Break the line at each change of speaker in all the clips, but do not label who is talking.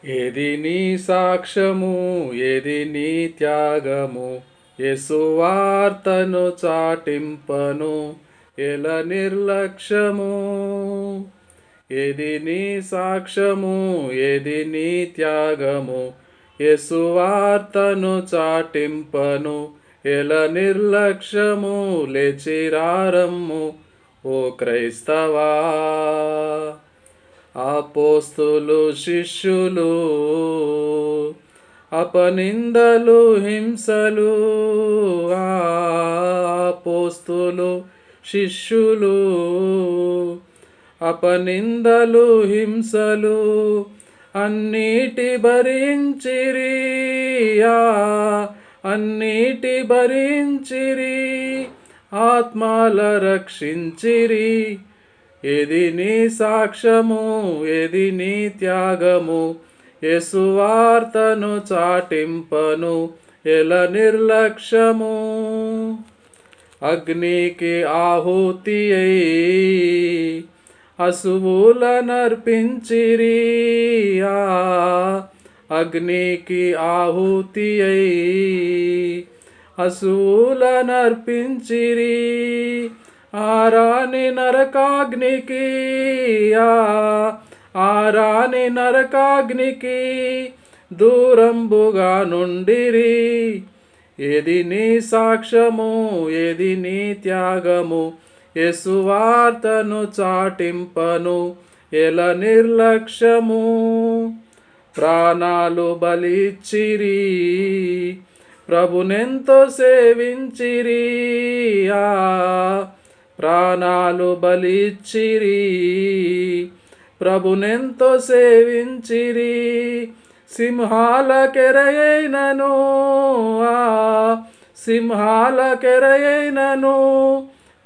ఏది నీ సాక్ష్యము, ఏది నీ త్యాగము, యేసువార్తను చాటింపను ఎల నిర్లక్ష్యము. ఏది నీ సాక్ష్యము, ఏది నీ త్యాగము, యేసువార్తను చాటింపను ఎల నిర్లక్ష్యము. లేచిరారమ్ము ఓ క్రైస్తవా, అపోస్తులు శిష్యులు అపనిందలు హింసలు, అపోస్తులు శిష్యులు అపనిందలు హింసలు అన్నిటి భరించిరి, అన్నిటి భరించిరి, ఆత్మల రక్షించిరి. ఏది నీ సాక్ష్యము, ఏది నీ త్యాగము, యేసువార్తను చాటింపను ఎల నిర్లక్ష్యము. అగ్నికి ఆహుతి అయి అసువులనర్పించిరి, అగ్నికి ఆహుతి అయి అసువులనర్పించిరి. ఆరాని నరకాగ్నికి, ఆరాని నరకాగ్నికి దూరంబుగా నుండిరి. ఏది నీ సాక్ష్యము, ఏది నీ త్యాగము, యేసువార్తను చాటింపను ఎల నిర్లక్ష్యము. ప్రాణాలు బలిచ్చిరి, ప్రభునెంతో సేవించిరి, ప్రాణాలు బలిచ్చిరి, ప్రభునెంతో సేవించిరి. సింహాల కెరయైనను, సింహాల కెరయైనను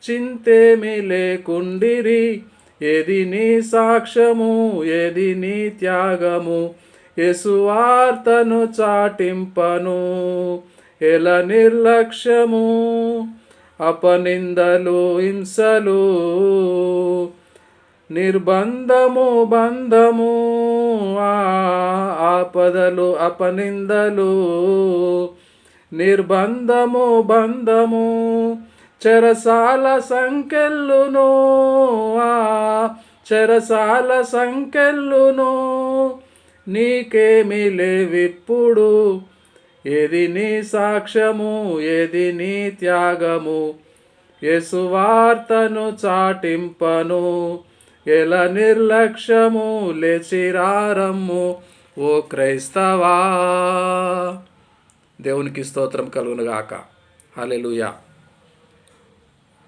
చింతేమి లేకుండిరి. ఏది నీ సాక్ష్యము, ఏది నీ త్యాగము, యేసువార్తను చాటింపను ఎల నిర్లక్ష్యము. అపనిందలు హింసలు నిర్బంధము బంధము, ఆపదలు అపనిందలు నిర్బంధము బంధము, చెరసాల సంకెళ్ళును, చెరసాల సంకెళ్ళును నీకేమి లేవిప్పుడు. ఏది నీ సాక్ష్యము, ఏది నీ త్యాగము, యేసువార్తను చాటింపను ఎల నిర్లక్ష్యము. లేచిరారమ్ము ఓ క్రైస్తవా. దేవునికి స్తోత్రం కలుగునుగాక. హల్లెలూయా.